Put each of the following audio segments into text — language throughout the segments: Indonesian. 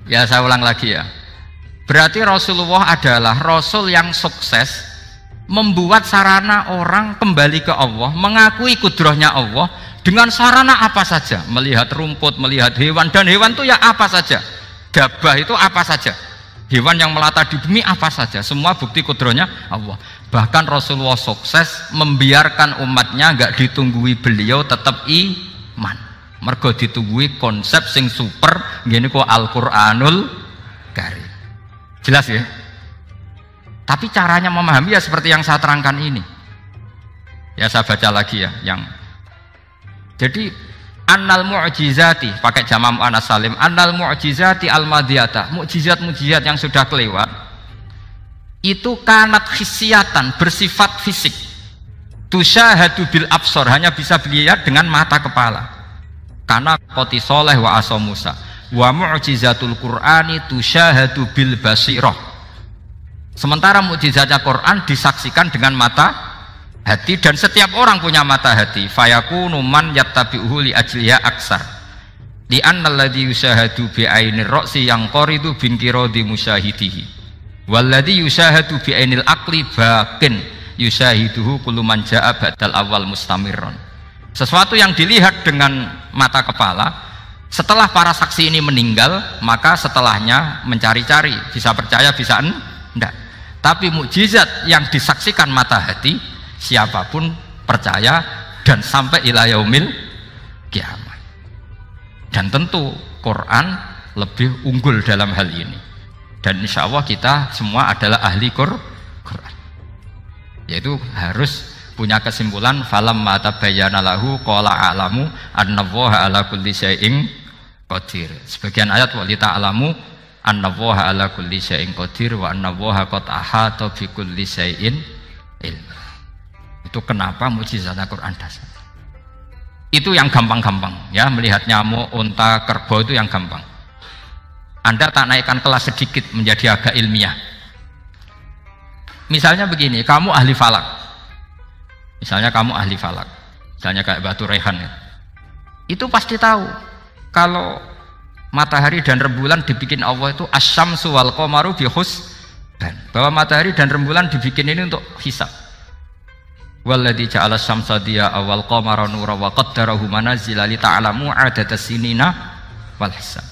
Ya saya ulang lagi ya. Berarti Rasulullah adalah Rasul yang sukses membuat sarana orang kembali ke Allah, mengakui kudrahnya Allah dengan sarana apa saja, melihat rumput, melihat hewan, dan hewan itu ya apa saja, dabah itu apa saja, hewan yang melata di bumi apa saja, semua bukti kudrahnya Allah. Bahkan Rasulullah sukses membiarkan umatnya nggak ditunggui beliau tetap iman, mergo ditunggui konsep sing super gini kok Al-Qur'anul Karim. Jelas ya? Tapi caranya memahami ya seperti yang saya terangkan ini. Ya saya baca lagi ya yang jadi annal mu'jizati pakai jamak muannas salim, annal mu'jizati al-madiyata, mukjizat-mukjizat yang sudah kelewat itu kanat khisiatan, bersifat fisik. Tusyahadu bil absor, hanya bisa dilihat dengan mata kepala. Karena qoti soleh wa asa Musa. Wa mu'jizatul Qur'ani tusyahadu bil basirah. Sementara mukjizatnya Quran disaksikan dengan mata hati, dan setiap orang punya mata hati. Fayakunu man yattabi'uhu li ajliha aksar. Li anna alladhi yushahadu bi ainir ra'si yang qaridu bin qiradi musyahidihi. Walladhi yushahadu bi ainil aqli bakin yushahiduhu kullu man ja'a badal awal mustamirron. Sesuatu yang dilihat dengan mata kepala, setelah para saksi ini meninggal, maka setelahnya mencari-cari, bisa percaya bisa enggak. Tapi mukjizat yang disaksikan mata hati, siapapun percaya dan sampai ila yaumil kiamat. Dan tentu Quran lebih unggul dalam hal ini. Dan insya Allah kita semua adalah ahli Quran. Yaitu harus punya kesimpulan falam mata bayyana lahu qala a'lamu annallaha ala kulli syai'in qadir. Sebagian ayat walita alamu annallaha ala kulli syai'in qadir wa annallaha qad ahata bi kulli syai'in ilma. Itu kenapa mukjizatnya Quran dasar. Itu yang gampang-gampang ya, melihat nyamuk, unta, kerbau itu yang gampang. Anda tak naikkan kelas sedikit menjadi agak ilmiah. Misalnya begini, kamu ahli falak. Misalnya kamu ahli falak. Misalnya kayak Batu Rehan ya. Itu pasti tahu kalau matahari dan rembulan dibikin Allah itu asyamsu wal qamaru bi husban, bahwa matahari dan rembulan dibikin ini untuk hisab. Walladzi ja'ala syamsa diya'a wal qamara nura wa qaddarahu manazila li ta'lamu 'adadas sinina wal hisab.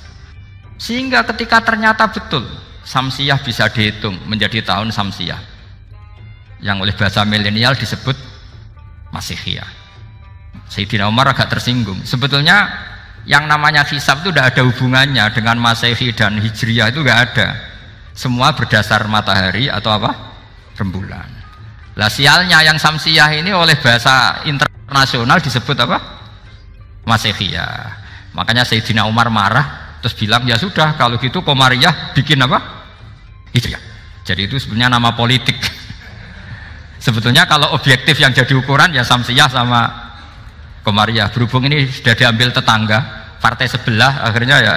Sehingga ketika ternyata betul samsiyah bisa dihitung menjadi tahun samsiyah, yang oleh bahasa milenial disebut Masihiyah. Sayyidina Umar agak tersinggung. Sebetulnya yang namanya hisab itu tidak ada hubungannya dengan Masehi dan Hijriyah, itu tidak ada. Semua berdasar matahari atau apa? Rembulan. Lah sialnya yang samsiyah ini oleh bahasa internasional disebut apa? Masehiyah. Makanya Sayyidina Umar marah terus bilang ya sudah kalau gitu Qamariyah bikin apa? Hijriyah. Jadi itu sebenarnya nama politik. Sebetulnya kalau objektif yang jadi ukuran ya samsiyah sama Qamariyah. Berhubung ini sudah diambil tetangga partai sebelah, akhirnya ya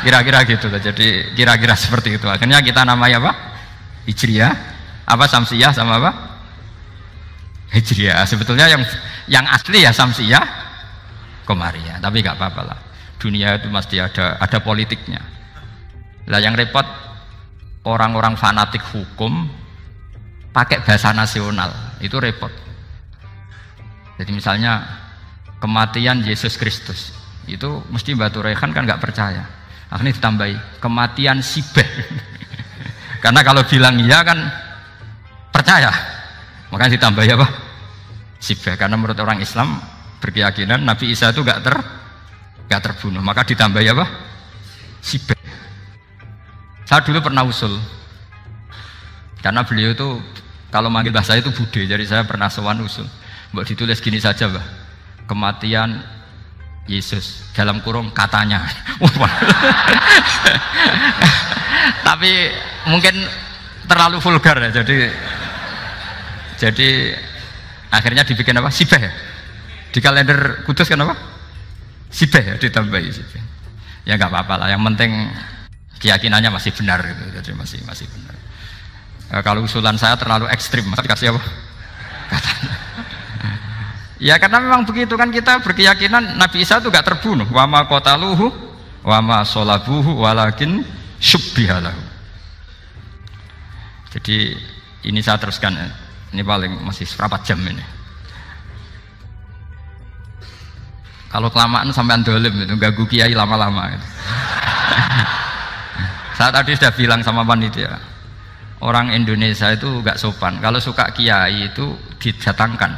kira-kira gitu. Jadi kira-kira seperti itu. Akhirnya kita namanya apa? Hijriyah, apa samsiyah sama apa? Hijriyah. Sebetulnya yang asli ya samsiyah, Qamariyah. Tapi nggak apa-apa lah. Dunia itu mesti ada politiknya. Lah yang repot orang-orang fanatik hukum pakai bahasa nasional itu repot. Jadi misalnya kematian Yesus Kristus itu mesti Batu Rehan kan nggak percaya, akhirnya ditambahi kematian Sibeh. Karena kalau bilang iya kan percaya, makanya ditambahi apa? Sibeh. Karena menurut orang Islam berkeyakinan Nabi Isa itu nggak terbunuh, maka ditambahi apa? Sibeh. Saya dulu pernah usul, karena beliau itu kalau manggil bahasa itu bude, jadi saya pernah sowan usul, mbak ditulis gini saja bah, kematian Yesus dalam kurung katanya. Tapi mungkin terlalu vulgar ya, jadi akhirnya dibikin apa? Sibeh ya? Di kalender Kudus kan apa? Sibeh ya, ditambahi Sibeh. Ya nggak apa-apa lah, yang penting keyakinannya masih benar gitu, jadi masih benar. Kalau usulan saya terlalu ekstrim, maka dikasih apa? Katanya. Ya karena memang begitu kan, kita berkeyakinan Nabi Isa itu gak terbunuh. Wa ma qataluhu wa ma sholabuhu walakin syubbihalahu. Jadi ini saya teruskan ya. Ini paling masih berapa jam ini. Kalau kelamaan sampai dolim itu ganggu kiai lama-lama gitu. Saya tadi sudah bilang sama panitia, orang Indonesia itu gak sopan. Kalau suka kiai itu didatangkan,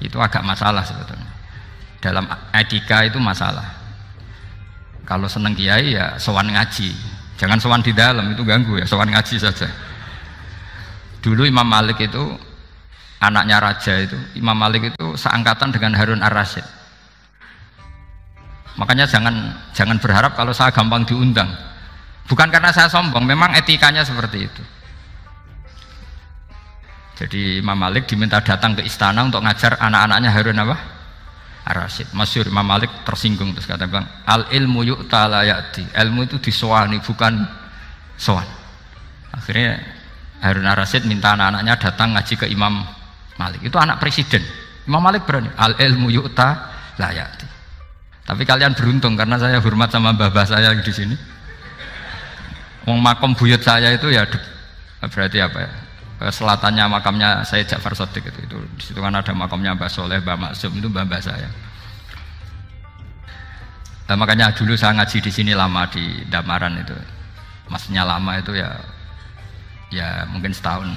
itu agak masalah sebetulnya. Dalam etika itu masalah. Kalau seneng kiai ya sowan ngaji, jangan sowan di dalam, itu ganggu ya, sowan ngaji saja. Dulu Imam Malik itu anaknya raja itu, Imam Malik itu seangkatan dengan Harun Ar-Rasyid. Makanya jangan berharap kalau saya gampang diundang. Bukan karena saya sombong, memang etikanya seperti itu. Jadi Imam Malik diminta datang ke istana untuk ngajar anak-anaknya Harun apa? Ar-Rasyid. Masyhur Imam Malik tersinggung terus kata bang, al ilmu yu'ta la ya'ti. Ilmu itu disowani bukan sowan. Akhirnya Harun Ar-Rasyid minta anak-anaknya datang ngaji ke Imam Malik. Itu anak presiden. Imam Malik berani, al ilmu yu'ta la ya'ti. Tapi kalian beruntung karena saya hormat sama mbah-mbah saya di sini. Wong makom buyut saya itu ya berarti apa ya? Selatannya makamnya Sayyid Ja'far Shadiq itu di situ kan ada makamnya Mbah Soleh, Mbah Maksum, itu mbah-mbah saya. Nah, makanya dulu saya ngaji di sini lama di Damaran itu. Maksudnya lama itu ya mungkin setahun.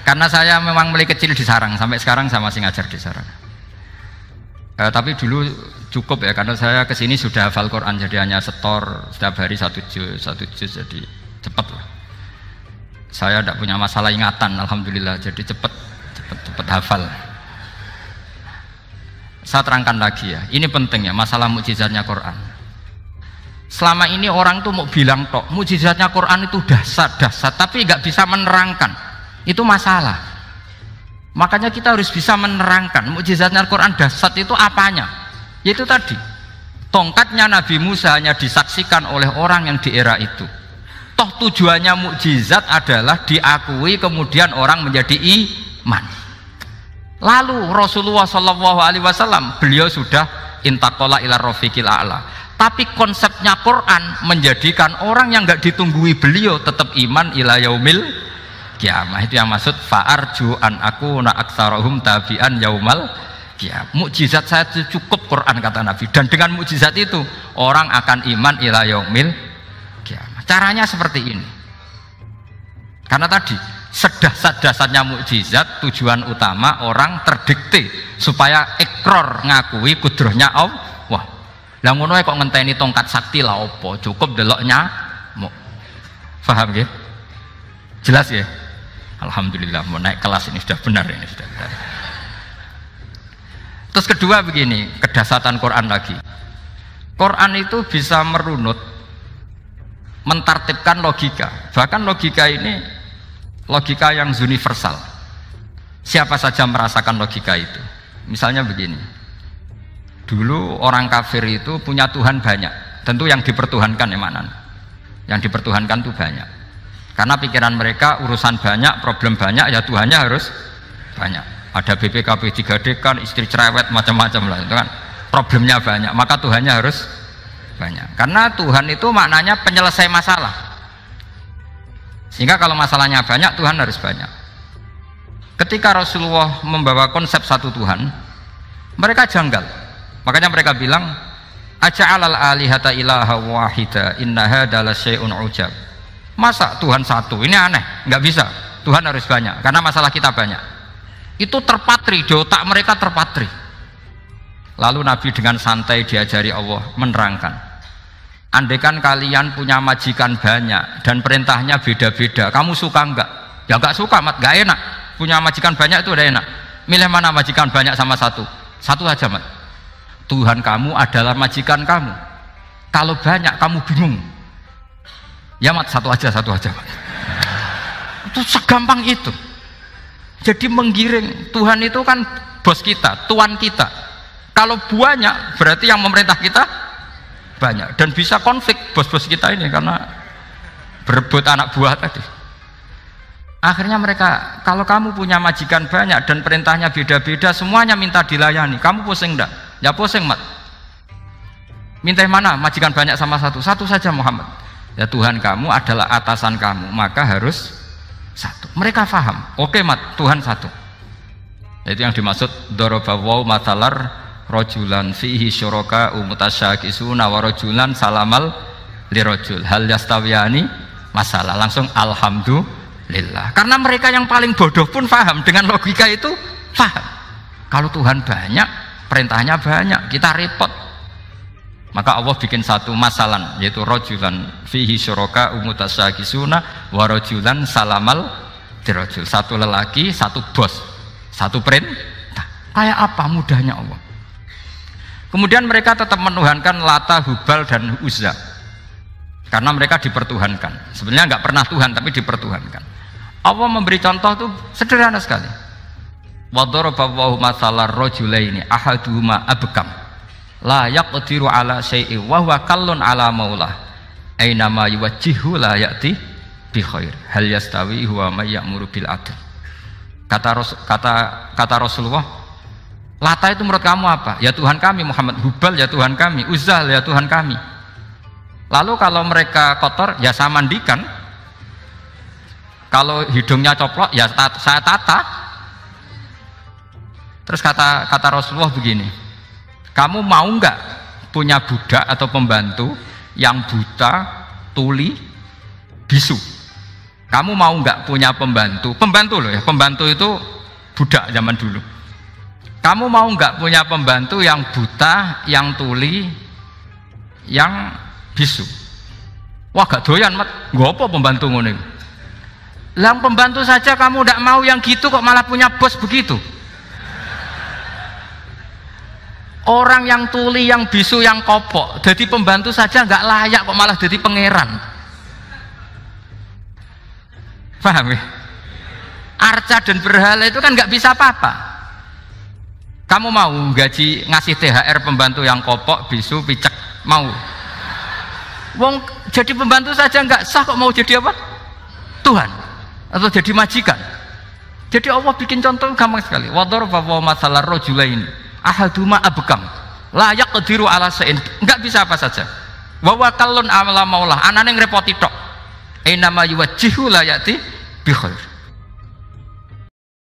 Karena saya memang mulai kecil di Sarang, sampai sekarang saya masih ngajar di Sarang. Tapi dulu cukup ya, karena saya kesini sudah hafal Quran, jadi hanya setor setiap hari satu juz, jadi cepat lah. Saya tidak punya masalah ingatan, alhamdulillah, jadi cepat hafal. Saya terangkan lagi ya, ini penting ya, masalah mukjizatnya Quran. Selama ini orang tuh mau bilang tok, mukjizatnya Quran itu dahsyat, tapi nggak bisa menerangkan, itu masalah. Makanya kita harus bisa menerangkan mukjizatnya Al-Quran dahsyat itu apanya. Yaitu tadi, tongkatnya Nabi Musa hanya disaksikan oleh orang yang di era itu. Toh tujuannya mukjizat adalah diakui kemudian orang menjadi iman. Lalu Rasulullah SAW beliau sudah intaqala ila rafiqil a'la. Tapi konsepnya Quran menjadikan orang yang nggak ditunggui beliau tetap iman ila yaumil kiamah. Itu yang maksud fa'arju an aku na aktsarahum tabi'an yaumal kiamah. Mukjizat saya itu cukup Quran kata Nabi, dan dengan mukjizat itu orang akan iman ila yaumil kiamah. Caranya seperti ini. Karena tadi sedahsyat-dahsyatnya mukjizat, tujuan utama orang terdikte supaya ikrar ngakui kudrohnya Allah. Lah ngono kok ngenteni tongkat sakti lah opo, cukup deloknya. Paham nggih? Jelas ya? Alhamdulillah, mau naik kelas ini sudah benar ini sudah benar. Terus kedua begini, kedahsyatan Quran lagi. Quran itu bisa merunut, mentartibkan logika. Bahkan logika ini logika yang universal. Siapa saja merasakan logika itu. Misalnya begini. Dulu orang kafir itu punya Tuhan banyak. Tentu yang dipertuhankan ya mana? Yang dipertuhankan itu banyak. Karena pikiran mereka urusan banyak, problem banyak, ya Tuhannya harus banyak. Ada BPKB 3D kan, istri cerewet, macam-macam lah, itu kan problemnya banyak, maka Tuhannya harus banyak. Karena Tuhan itu maknanya penyelesai masalah. Sehingga kalau masalahnya banyak, Tuhan harus banyak. Ketika Rasulullah membawa konsep satu Tuhan, mereka janggal. Makanya mereka bilang, aja'alal alihata ilaha wahida inna hadza lasyai'un ujab. Masa Tuhan satu? Ini aneh, nggak bisa. Tuhan harus banyak, karena masalah kita banyak. Itu terpatri, di otak mereka terpatri. Lalu Nabi dengan santai diajari Allah menerangkan. Andaikan kalian punya majikan banyak dan perintahnya beda-beda, kamu suka enggak? Ya enggak suka, mat, enggak enak. Punya majikan banyak itu udah enak. Milih mana majikan banyak sama satu? Satu aja, mat. Tuhan kamu adalah majikan kamu. Kalau banyak kamu bingung. Ya mat, satu aja mat. Itu segampang itu. Jadi menggiring, Tuhan itu kan bos kita, tuan kita. Kalau banyak berarti yang memerintah kita banyak, dan bisa konflik bos-bos kita ini karena berebut anak buah tadi. Akhirnya mereka, kalau kamu punya majikan banyak dan perintahnya beda-beda, semuanya minta dilayani, kamu pusing enggak? Ya pusing, mat. Minta mana? Majikan banyak sama satu. Satu saja Muhammad. Ya Tuhan kamu adalah atasan kamu, maka harus satu. Mereka faham. Oke mat, Tuhan satu. Itu yang dimaksud dorobawaw matalar rojulan fihi syuraka umutasyakisuna wa rojulan salamal lirojul hal yastawiyani masalah. Langsung alhamdulillah. Karena mereka yang paling bodoh pun faham. Dengan logika itu faham. Kalau Tuhan banyak, perintahnya banyak, kita repot. Maka Allah bikin satu masalan, yaitu rojulan fihi syuraka umutasyakisuna wa rojulan salamal dirojul. Satu lelaki, satu bos, satu perintah. Kayak apa mudahnya Allah. Kemudian mereka tetap menuhankan Lata, Hubal dan Uzza karena mereka dipertuhankan. Sebenarnya nggak pernah Tuhan tapi dipertuhankan. Allah memberi contoh itu sederhana sekali. Wa daraballahu mathalar rajulaini ahaduhuma abkam la yaqdiru ala syai'in wa huwa kallun ala maulah aina ma yuwajjihu la ya'ti bi khair hal yastawi huwa may ya'muru bil adl. Kata Rasulullah, Lata itu menurut kamu apa? Ya Tuhan kami. Muhammad, Hubal ya Tuhan kami, Uzzah ya Tuhan kami. Lalu kalau mereka kotor ya saya mandikan, kalau hidungnya coplok ya saya tata. Terus kata Rasulullah begini, kamu mau nggak punya budak atau pembantu yang buta, tuli, bisu? Kamu mau nggak punya pembantu loh ya, pembantu itu budak zaman dulu. Kamu mau nggak punya pembantu yang buta, yang tuli, yang bisu? Wah gak doyan mat, nggak apa pembantu ngono. Yang pembantu saja kamu nggak mau yang gitu kok malah punya bos begitu? Orang yang tuli, yang bisu, yang kopok, jadi pembantu saja nggak layak kok malah jadi pangeran. Paham ya? Arca dan berhala itu kan nggak bisa apa-apa. Kamu mau gaji ngasih THR pembantu yang kopok, bisu, picek? Mau? Wong jadi pembantu saja nggak sah kok mau jadi apa? Tuhan atau jadi majikan? Jadi Allah bikin contoh gampang sekali. Wadaraballahu mathalar rajulaini ahaduma abkam la yaqdiru ala syai'in, enggak bisa apa saja. Wa wakallun ala maulah, anane ngrepoti tok. Aina ma yuwajjihu la yati bi khair.